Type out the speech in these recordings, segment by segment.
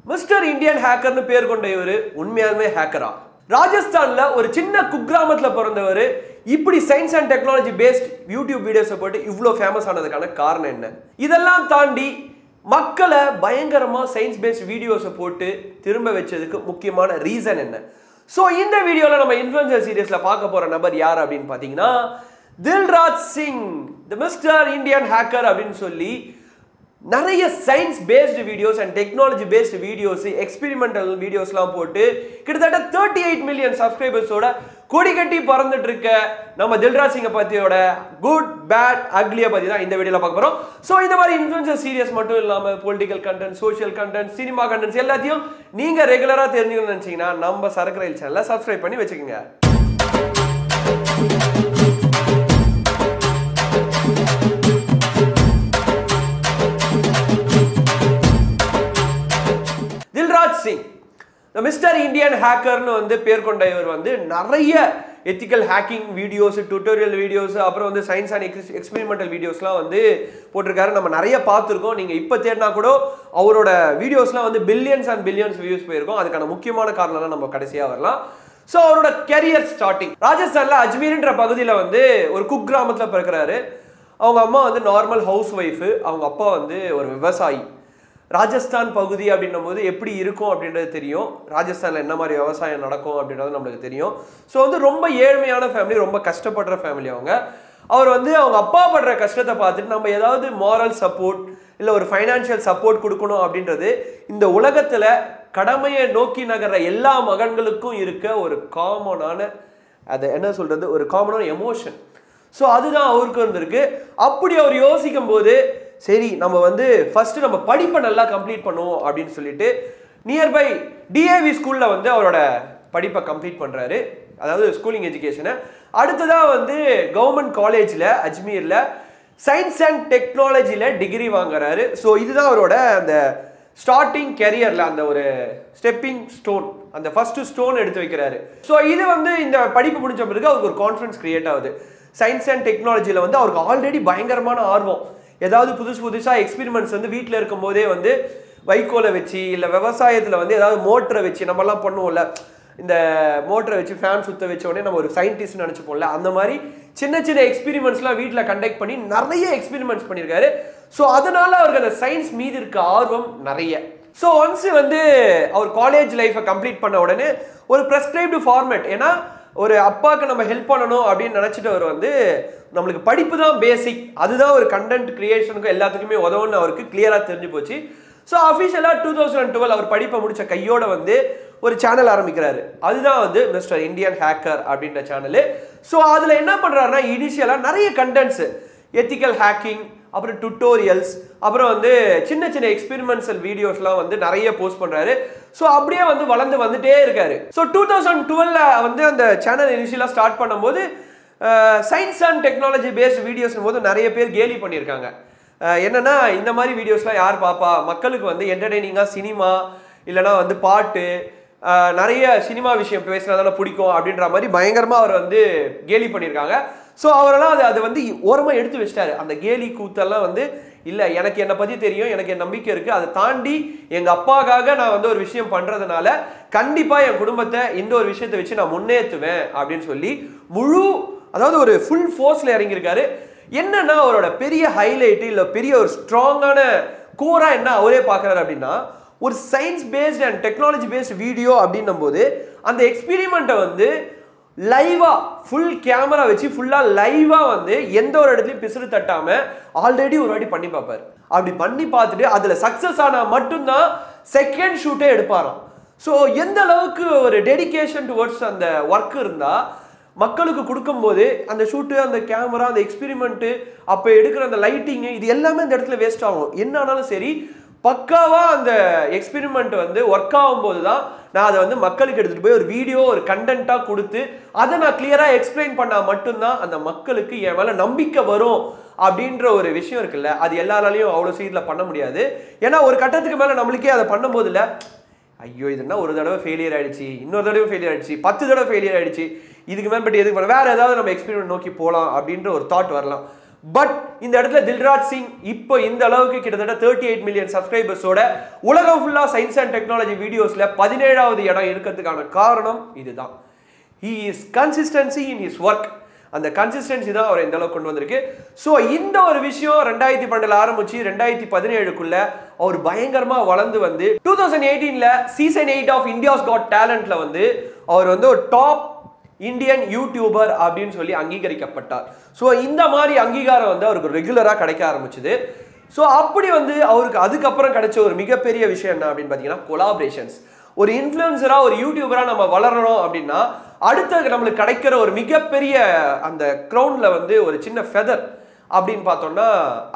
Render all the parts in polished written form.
Mister Indian ஹேக்கர்னு பேர் கொண்ட இவர் உண்மையாலுமே ஹேக்கரா? ராஜஸ்தான்ல ஒரு சின்ன குக்கிராமத்துல பிறந்தவர் இப்படி science and technology paste YouTube வீடியோஸை போட்டு இவ்வளோ ஃபேமஸ் ஆனதுக்கான காரணம் என்ன? இதெல்லாம் தாண்டி மக்களை பயங்கரமா சயின்ஸ் பேஸ்ட் வீடியோஸை போட்டு திரும்ப வச்சதுக்கு முக்கியமான ரீசன் என்ன? ஸோ இந்த வீடியோவில் நம்ம இன்ஃப்ளூயன்சர் சீரியஸ்ல பார்க்க போற நபர் யார் அப்படின்னு பார்த்தீங்கன்னா தில்ராஜ் சிங், தி மிஸ்டர் இந்தியன் ஹேக்கர் அப்படின்னு சொல்லி நிறைய science based videos and technology based videos, experimental வீடியோஸ்லாம் போட்டு கிட்டத்தட்ட 38 மில்லியன் சப்ஸ்கிரைபர்ஸோட கொடி கட்டி பறந்துட்டு இருக்க நம்ம தில்ராஜ் சிங்கை பற்றியோட குட் பேட் அக்லியை பற்றி தான் இந்த வீடியோவில் பார்க்க போகிறோம். ஸோ இந்த மாதிரி இன்ஃப்ளூயன்சர் சீரியஸ் மட்டும் இல்லாமல் political content, social content, cinema contents எல்லாத்தையும் நீங்கள் ரெகுலராக தெரிஞ்சுக்கணும்னு நினச்சிங்கன்னா நம்ம சரக்கு ரயில் சேனலை சப்ஸ்கிரைப் பண்ணி வச்சுக்கோங்க. தில்ராஜ் சிங் மிஸ்டர் இந்தியன் ஹேக்கர்னு வந்து பேர் கொண்ட இவர் வந்து நிறைய ethical hacking videos, tutorial videos, அப்புறம் வந்து சயின்ஸ் அண்ட் எக்ஸ்பெரிமெண்டல் வீடியோஸ்லாம் வந்து போட்டிருக்காரு. நம்ம நிறைய பார்த்துருக்கோம். நீங்கள் இப்போ தேடினா கூட அவரோட வீடியோஸ்லாம் வந்து பில்லியன்ஸ் அண்ட் பில்லியன்ஸ் வியூஸ் போயிருக்கும். அதுக்கான முக்கியமான காரணம்லாம் நம்ம கடைசியாக வரலாம். ஸோ அவரோட கெரியர் ஸ்டார்டிங் ராஜஸ்தானில் அஜ்மீர்ன்ற பகுதியில் வந்து ஒரு குக் கிராமத்தில் பிறக்கிறாரு. அவங்க அம்மா வந்து நார்மல் ஹவுஸ் ஒய்ஃபு, அவங்க அப்பா வந்து ஒரு விவசாயி. ராஜஸ்தான் பகுதி அப்படின்னும் போது எப்படி இருக்கும் அப்படின்றது தெரியும். ராஜஸ்தானில் என்ன மாதிரி விவசாயம் நடக்கும் அப்படின்றது நம்மளுக்கு தெரியும். ஸோ வந்து ரொம்ப ஏழ்மையான ஃபேமிலி, ரொம்ப கஷ்டப்படுற ஃபேமிலி அவங்க. அவர் வந்து அவங்க அப்பா படுற கஷ்டத்தை பார்த்துட்டு நம்ம ஏதாவது மாரல் சப்போர்ட் இல்லை ஒரு ஃபைனான்ஷியல் சப்போர்ட் கொடுக்கணும் அப்படின்றது இந்த உலகத்தில் கடமையை நோக்கி நகர்ற எல்லா மகன்களுக்கும் இருக்க ஒரு காமனான, அதை என்ன சொல்கிறது, ஒரு காமனான எமோஷன். ஸோ அதுதான் அவருக்கு வந்திருக்கு. அப்படி அவர் யோசிக்கும் போது சரி நம்ம வந்து ஃபர்ஸ்ட் நம்ம படிப்பை நல்லா கம்ப்ளீட் பண்ணுவோம் அப்படின்னு சொல்லிட்டு நியர்பை டிஏவி ஸ்கூலில் வந்து அவரோட படிப்பை கம்ப்ளீட் பண்ணுறாரு, அதாவது ஸ்கூலிங் எஜுகேஷனை. அடுத்ததாக வந்து கவர்மெண்ட் காலேஜில் அஜ்மீரில் சயின்ஸ் அண்ட் டெக்னாலஜியில் டிகிரி வாங்குறாரு. ஸோ இதுதான் அவரோட அந்த ஸ்டார்டிங் கெரியரில் அந்த ஒரு ஸ்டெப்பிங் ஸ்டோன், அந்த ஃபர்ஸ்ட் ஸ்டோன் எடுத்து வைக்கிறாரு. ஸோ இது வந்து இந்த படிப்பு முடிஞ்ச பிறகு அவருக்கு ஒரு கான்ஃபிடன்ஸ் கிரியேட் ஆகுது. சயின்ஸ் அண்ட் டெக்னாலஜியில் வந்து அவருக்கு ஆல்ரெடி பயங்கரமான ஆர்வம். ஏதாவது புதுசாக எக்ஸ்பெரிமெண்ட்ஸ் வந்து வீட்டில் இருக்கும் போதே வந்து வைக்கோலை வச்சு இல்லை விவசாயத்தில் வந்து ஏதாவது மோட்டரை வச்சு நம்மலாம் பண்ணுவோம்ல, இந்த மோட்டரை வச்சு ஃபேன் சுற்ற வச்ச உடனே நம்ம ஒரு சயின்டிஸ்ட் நினச்சிப்போம்ல, அந்த மாதிரி சின்ன சின்ன எக்ஸ்பெரிமெண்ட்ஸ்லாம் வீட்டில் கண்டக்ட் பண்ணி நிறைய எக்ஸ்பெரிமெண்ட்ஸ் பண்ணியிருக்காரு. ஸோ அதனால அவருக்கு அந்த சயின்ஸ் மீது இருக்க ஆர்வம் நிறைய. ஸோ ஒன்ஸ் வந்து அவர் காலேஜ் லைஃப்பை கம்ப்ளீட் பண்ண உடனே ஒரு ப்ரெஸ்கிரைப்டு ஃபார்மேட், ஏன்னா ஒரு அப்பாவுக்கு நம்ம ஹெல்ப் பண்ணணும் அப்படின்னு நினச்சிட்டு அவர் வந்து நம்மளுக்கு படிப்பு தான் பேசிக், அதுதான் ஒரு கண்டென்ட் கிரியேஷனுக்கும் எல்லாத்துக்குமே உதவுன்னு அவருக்கு கிளியராக தெரிஞ்சு போச்சு. ஸோ அஃபிஷியலாக 2012 அவர் படிப்பை முடித்த கையோட வந்து ஒரு சேனல் ஆரம்பிக்கிறாரு. அதுதான் வந்து மிஸ்டர் இந்தியன் ஹேக்கர் அப்படின்ற சேனலு. ஸோ அதில் என்ன பண்ணுறாருன்னா இனிஷியலாக நிறைய கண்டென்ட்ஸு, எத்திக்கல் ஹேக்கிங், அப்புறம் டுட்டோரியல்ஸ், அப்புறம் வந்து சின்ன சின்ன எக்ஸ்பெரிமெண்டல் வீடியோஸ்லாம் வந்து நிறைய போஸ்ட் பண்ணுறாரு. ஸோ அப்படியே வந்து வளர்ந்து வந்துட்டே இருக்காரு. ஸோ 2012 வந்து அந்த சேனல் இனிஷியலாக ஸ்டார்ட் பண்ணும்போது science and technology paste videos போது நிறைய பேர் கேலி பண்ணியிருக்காங்க. என்னன்னா இந்த மாதிரி வீடியோஸ்லாம் யார் பார்ப்பா, மக்களுக்கு வந்து என்டர்டெய்னிங்காக சினிமா இல்லைனா வந்து பாட்டு, நிறைய சினிமா விஷயம் பேசுகிறதால பிடிக்கும் அப்படின்ற மாதிரி பயங்கரமாக அவர் வந்து கேலி பண்ணியிருக்காங்க. ஸோ அவரெல்லாம் அது வந்து ஓரமாக எடுத்து வச்சிட்டாரு. அந்த கேலி கூத்தெல்லாம் வந்து இல்லை, எனக்கு என்னை பற்றி தெரியும், எனக்கு என் நம்பிக்கை இருக்குது, அதை தாண்டி எங்கள் அப்பாக்காக நான் வந்து ஒரு விஷயம் பண்ணுறதுனால கண்டிப்பாக என் குடும்பத்தை இந்த ஒரு விஷயத்தை வச்சு நான் முன்னேற்றுவேன் அப்படின்னு சொல்லி அதாவது ஒரு ஃபுல் ஃபோர்ஸில் இறங்கியிருக்காரு. என்னன்னா அவரோட பெரிய ஹைலைட்டு இல்லை பெரிய ஒரு ஸ்ட்ராங்கான கோரா என்ன அவரே பார்க்குறாரு அப்படின்னா, ஒரு science paste and technology paste video அப்படின்னும் போது அந்த எக்ஸ்பெரிமெண்ட்டை வந்து லைவாக ஃபுல் கேமரா வச்சு ஃபுல்லாக லைவாக வந்து எந்த ஒரு இடத்துலையும் பிசுறு தட்டாமல் ஆல்ரெடி ஒரு வாட்டி பண்ணி பார்ப்பார். அப்படி பண்ணி பார்த்துட்டு அதில் சக்ஸஸ் ஆனால் மட்டும்தான் செகண்ட் ஷூட்டே எடுப்பாராம். ஸோ எந்த அளவுக்கு ஒரு டெடிகேஷன் டுவர்ட்ஸ் அந்த ஒர்க் இருந்தால் மக்களுக்கு கொடுக்கும்போது அந்த ஷூட்டு, அந்த கேமரா, அந்த எக்ஸ்பெரிமெண்ட்டு, அப்போ எடுக்கிற அந்த லைட்டிங்கு, இது எல்லாமே அந்த இடத்துல வேஸ்ட் ஆகும். என்ன ஆனாலும் சரி பக்காவாக அந்த எக்ஸ்பெரிமெண்ட் வந்து ஒர்க் ஆகும்போது தான் நான் அதை வந்து மக்களுக்கு எடுத்துகிட்டு போய் ஒரு வீடியோ, ஒரு கண்டென்ட்டாக கொடுத்து அதை நான் கிளியராக எக்ஸ்பிளைன் பண்ணால் மட்டும்தான் அந்த மக்களுக்கு என் மேலே நம்பிக்கை வரும் அப்படின்ற ஒரு விஷயம் இருக்குல்ல, அது எல்லாராலையும் அவ்வளோ சீக்கிரம் பண்ண முடியாது. ஏன்னா ஒரு கட்டத்துக்கு மேலே நம்மளுக்கே அதை பண்ணும்போது இல்லை, ஐயோ இதுனா ஒரு தடவை ஃபெயிலியர் ஆயிடுச்சு, இன்னொரு தடவை ஃபெயிலியர் ஆயிடுச்சு, 10 தடவை ஃபெயிலியர் ஆயிடுச்சு, இதுக்கு மேற்பட்டு எதுக்கு பண்ண, வேற ஏதாவது நம்ம எக்ஸ்பெரிமெண்ட் நோக்கி போகலாம் அப்படின்ற ஒரு தாட் வரலாம். பட் இந்த இடத்துல தில்ராஜ் சிங் இப்போ இந்த அளவுக்கு கிட்டத்தட்ட 38 மில்லியன் சப்ஸ்கிரைபர்ஸோட உலகம் ஃபுல்லா சயின்ஸ் அண்ட் டெக்னாலஜி வீடியோஸ்ல 17வது இடம் இருக்கிறதுக்கான காரணம் இதுதான். He is consistency in his work. அந்த கன்சிஸ்டன்சி தான் அவர் இந்த அளவுக்கு கொண்டு வந்திருக்கு. ஸோ இந்த ஒரு விஷயம் 2012 ஆரம்பிச்சு 2017க்குள்ள அவர் பயங்கரமா வளர்ந்து வந்து 2018ல சீசன் 8 ஆஃப் இந்தியாஸ் காட் டேலண்ட்ல வந்து அவர் வந்து ஒரு டாப் இந்தியன் யூடியூபர் அப்படின்னு சொல்லி அங்கீகரிக்கப்பட்டார். ஸோ இந்த மாதிரி அங்கீகாரம் வந்து அவருக்கு ரெகுலராக கிடைக்க ஆரம்பிச்சுது. ஸோ அப்படி வந்து அவருக்கு அதுக்கப்புறம் கிடைச்ச ஒரு மிகப்பெரிய விஷயம் என்ன அப்படின்னு பார்த்தீங்கன்னா கொலாபரேஷன்ஸ். ஒரு இன்ஃப்ளூயன்சராக ஒரு யூடியூபராக நம்ம வளரணும் அப்படின்னா அடுத்த நம்மளுக்கு கிடைக்கிற ஒரு மிகப்பெரிய அந்த க்ரௌனில் வந்து ஒரு சின்ன ஃபெதர் அப்படின்னு பார்த்தோம்னா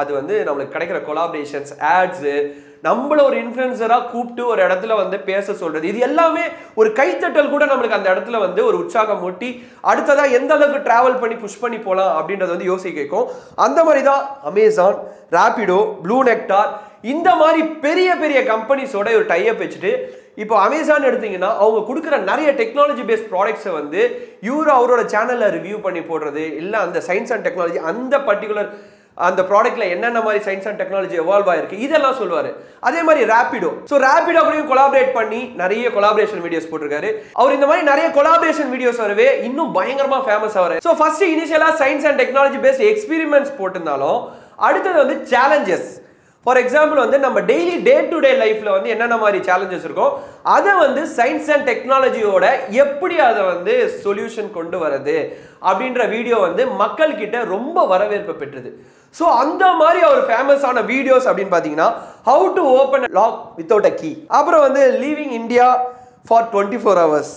அது வந்து நம்மளுக்கு கிடைக்கிற கொலாபரேஷன்ஸ், ஆட்ஸு, நம்மள ஒரு இன்ஃப்ளூயன்சராக கூப்பிட்டு ஒரு இடத்துல வந்து பேச சொல்றது, இது எல்லாமே ஒரு கைத்தட்டல் கூட நம்மளுக்கு அந்த இடத்துல வந்து ஒரு உற்சாகம் மூட்டி அடுத்ததாக எந்த அளவுக்கு டிராவல் பண்ணி புஷ் பண்ணி போகலாம் அப்படின்றத வந்து யோசிக்க வைக்கும். அந்த மாதிரி தான் அமேசான், ராபிடோ, ப்ளூ நெக்டார் இந்த மாதிரி பெரிய பெரிய கம்பெனிஸோட ஒரு டைப் வச்சுட்டு இப்போ அமேசான் எடுத்தீங்கன்னா அவங்க கொடுக்குற நிறைய டெக்னாலஜி பேஸ்ட் ப்ராடக்ட்ஸை வந்து அவரோட சேனலில் ரிவ்யூ பண்ணி போடுறது, இல்லை அந்த சயின்ஸ் அண்ட் டெக்னாலஜி அந்த பர்டிகுலர் அந்த ப்ராடக்ட்ல என்னென்ன மாதிரி சயின்ஸ் அண்ட் டெக்னாலஜி எவால்வ் ஆயிருக்கு இதெல்லாம் சொல்லுவாரு. அதே மாதிரி ராபிடோ, ஸோ ராபிடோ கூடயும் கொலாபரேட் பண்ணி நிறைய கொலாபரேஷன் வீடியோஸ் போட்டிருக்காரு. அவர் இந்த மாதிரி நிறைய கொலாபரேஷன் வீடியோஸ் வரவே இன்னும் பயங்கரமா ஃபேமஸ் ஆவாரு. ஸோ ஃபர்ஸ்ட் இனிஷியலா science and technology based experiments போட்டிருந்தாலும் அடுத்தது வந்து சேலஞ்சஸ். ஃபார் எக்ஸாம்பிள் வந்து நம்ம டெய்லி டே டு டே லைஃப்ல வந்து என்னென்ன மாதிரி சேலஞ்சஸ் இருக்கும் அதை வந்து சயின்ஸ் அண்ட் டெக்னாலஜியோட எப்படி அதை வந்து சொல்யூஷன் கொண்டு வரது அப்படின்ற வீடியோ வந்து மக்கள் கிட்ட ரொம்ப வரவேற்பு பெற்றது. ஸோ அந்த மாதிரி அவர் ஃபேமஸான வீடியோஸ் அப்படின்னு பார்த்தீங்கன்னா how to open lock without a key, அப்புறம் வந்து leaving India for 24 hours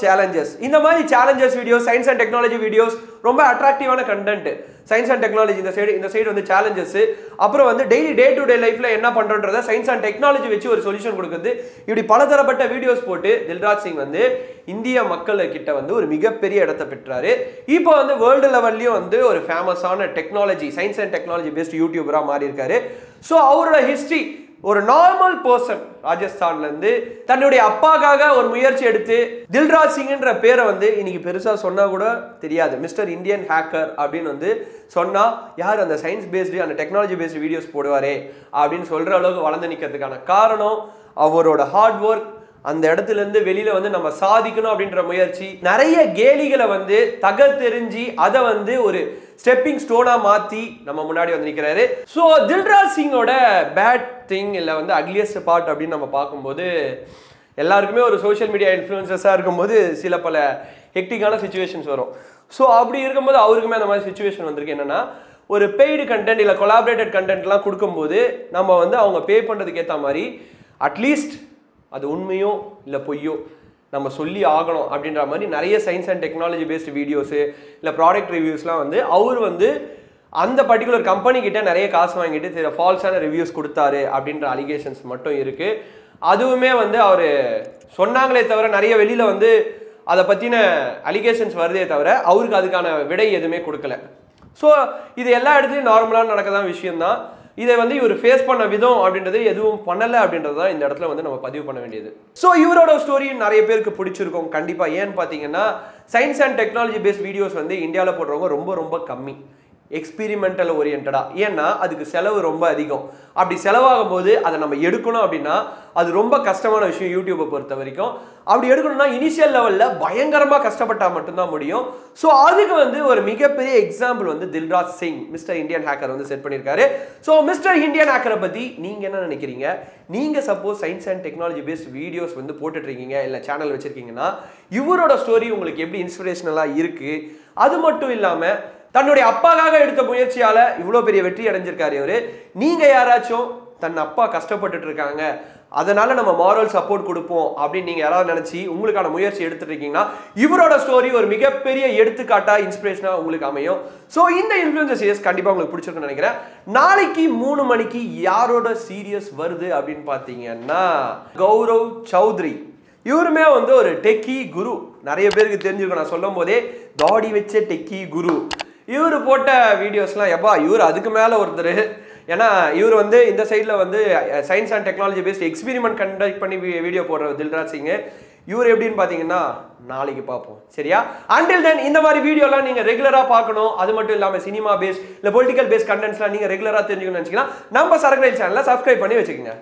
challenges. இந்த மாதிரி challenges videos, science and technology videos ரொம்ப அட்ராக்டிவான கண்டென்ட். சயின்ஸ் அண்ட் டெக்னாலஜி இந்த சைடு வந்து சேலஞ்சஸ், அப்புறம் வந்து டெய்லி டே டு டே லைஃப்ல என்ன பண்றோன்றத சயின்ஸ் அண்ட் டெக்னாலஜி வச்சு ஒரு சொல்யூஷன் கொடுக்குறது, இப்படி பலதரப்பட்ட வீடியோஸ் போட்டு தில்ராஜ் சிங் வந்து இந்திய மக்கள் கிட்ட வந்து ஒரு மிகப்பெரிய இடத்தை பெற்றாரு. இப்போ வந்து வேர்ல்டு லெவல்லையும் வந்து ஒரு ஃபேமஸான technology science and technology based யூடியூபரா மாறி இருக்காரு. ஸோ அவரோட ஹிஸ்டரி ஒரு நார்மல் பர்சன் ராஜஸ்தான்ல இருந்து தன்னுடைய அப்பாக்காக ஒரு முயற்சி எடுத்து தில்ராஜ் சிங்ன்ற பேரை வந்து இன்னைக்கு பெருசா சொன்னா கூட தெரியாது. மிஸ்டர் இந்தியன் ஹேக்கர் அப்படின்னு வந்து சொன்னா யார் அந்த சயின்ஸ் பேஸ்டு அந்த டெக்னாலஜி பேஸ்டு வீடியோஸ் போடுவாரே அப்படின்னு சொல்ற அளவுக்கு வளர்ந்து நிற்கிறதுக்கான காரணம் அவரோட ஹார்ட் ஒர்க். அந்த இடத்துல இருந்து வெளியில வந்து நம்ம சாதிக்கணும் அப்படின்ற முயற்சி, நிறைய கேலிகளை வந்து தகர்த்தெறிஞ்சி அதை வந்து ஒரு ஸ்டெப்பிங் ஸ்டோனா மாத்தி நம்ம முன்னாடி வந்து நிற்கிறாரு. ஸோ தில்ராஜ் சிங்கோட பேட் திங் இல்லை வந்து அக்லியஸ்ட் பார்ட் அப்படின்னு நம்ம பார்க்கும்போது எல்லாருக்குமே ஒரு சோஷியல் மீடியா இன்ஃப்ளூயன்சஸாக இருக்கும்போது சில பல ஹெக்டிக்கான சுச்சுவேஷன்ஸ் வரும். ஸோ அப்படி இருக்கும்போது அவருக்குமே அந்த மாதிரி சுச்சுவேஷன் வந்திருக்கு. என்னன்னா ஒரு பெய்டு கண்டென்ட் இல்லை கொலாபரேட்டட் கண்டென்ட்லாம் கொடுக்கும்போது நம்ம வந்து அவங்க பே பண்ணுறதுக்கு ஏற்ற மாதிரி அட்லீஸ்ட் அது உண்மையோ இல்லை பொய்யோ நம்ம சொல்லி ஆகணும் அப்படின்ற மாதிரி நிறைய science and technology based videos இல்லை ப்ராடக்ட் ரிவ்யூஸ்லாம் வந்து அவர் வந்து அந்த பர்டிகுலர் கம்பெனி கிட்ட நிறைய காசு வாங்கிட்டு ஃபால்ஸான ரிவ்யூஸ் கொடுத்தாரு அப்படின்ற அலிகேஷன்ஸ் மட்டும் இருக்கு. அதுவுமே வந்து அவர் சொன்னாங்களே தவிர நிறைய வெளியில வந்து அதை பற்றின அலிகேஷன்ஸ் வருதே தவிர அவருக்கு அதுக்கான விடை எதுவுமே கொடுக்கல. ஸோ இது எல்லா இடத்துலையும் நார்மலாக நடக்கதான் விஷயம்தான். இதை வந்து இவர் ஃபேஸ் பண்ண விதம் அப்படின்றது எதுவும் பண்ணலை அப்படின்றது தான் இந்த இடத்துல வந்து நம்ம பதிவு பண்ண வேண்டியது. ஸோ இவரோட ஸ்டோரி நிறைய பேருக்கு பிடிச்சிருக்கும் கண்டிப்பாக. ஏன்னு பார்த்தீங்கன்னா science and technology paste videos வந்து இந்தியாவில் போடுறவங்க ரொம்ப ரொம்ப கம்மி, எக்ஸ்பீரிமெண்டல் ஓரியன்டா. ஏன்னா அதுக்கு செலவு ரொம்ப அதிகம். அப்படி செலவாகும் போது அதை நம்ம எடுக்கணும் அப்படின்னா அது ரொம்ப கஷ்டமான விஷயம் யூடியூப்பை பொறுத்த வரைக்கும். அப்படி எடுக்கணும்னா இனிஷியல் லெவலில் பயங்கரமாக கஷ்டப்பட்டால் மட்டும்தான் முடியும். ஸோ அதுக்கு வந்து ஒரு மிகப்பெரிய எக்ஸாம்பிள் வந்து Dilraj Singh mister Indian hacker வந்து செட் பண்ணியிருக்காரு. ஸோ மிஸ்டர் இந்தியன் ஹேக்கரை பற்றி நீங்கள் என்ன நினைக்கிறீங்க? நீங்கள் suppose science and technology paste videos வந்து போட்டுட்ருக்கீங்க இல்லை சேனல் வச்சுருக்கீங்கன்னா இவரோட ஸ்டோரி உங்களுக்கு எப்படி இன்ஸ்பிரேஷனலாக இருக்குது? அது மட்டும் இல்லாமல் தன்னுடைய அப்பாக்காக எடுத்த முயற்சியால இவ்வளோ பெரிய வெற்றி அடைஞ்சிருக்காரு இவரு. நீங்க யாராச்சும் தன் அப்பா கஷ்டப்பட்டுட்டு இருக்காங்க அதனால நம்ம மாரல் சப்போர்ட் கொடுப்போம் அப்படின்னு நீங்க யாராவது நினைச்சு உங்களுக்கான முயற்சி எடுத்துட்டு இருக்கீங்கன்னா இவரோட ஸ்டோரி ஒரு மிகப்பெரிய எடுத்துக்காட்டா இன்ஸ்பிரேஷனா உங்களுக்கு அமையும். ஸோ இந்த இன்ஃப்ளூயன்சர் சீரியஸ் கண்டிப்பா உங்களுக்கு பிடிச்சிருக்குன்னு நினைக்கிறேன். நாளைக்கு 3 மணிக்கு யாரோட சீரியஸ் வருது அப்படின்னு பார்த்தீங்கன்னா கௌரவ் சௌத்ரி. இவருமே வந்து ஒரு டெக்கி குரு, நிறைய பேருக்கு தெரிஞ்சிருக்கும். நான் சொல்லும் போதே தாடி வச்ச டெக்கி குரு. இவர் போட்ட வீடியோஸ்லாம் எப்பா இவர் அதுக்கு மேலே ஒருத்தர். ஏன்னா இவர் வந்து இந்த சைடில் வந்து science and technology paste experiment conduct பண்ணி வீடியோ போடுற தில்ராஜ் சிங். இவர் எப்படின்னு பார்த்தீங்கன்னா நாளைக்கு பார்ப்போம் சரியா. அண்டில் தென் இந்த மாதிரி வீடியோலாம் நீங்கள் ரெகுலராக பார்க்கணும், அது மட்டும் இல்லாமல் சினிமா பேஸ் இல்லை பொலிட்டிக்கல் பேஸ் கண்டென்ட்ஸ்லாம் நீங்கள் ரெகுலராக தெரிஞ்சுக்கணும்னு நினச்சிங்கன்னா நம்ம சரக்கு ரயில் சேனலை சப்ஸ்கிரைப் பண்ணி வச்சுக்கோங்க.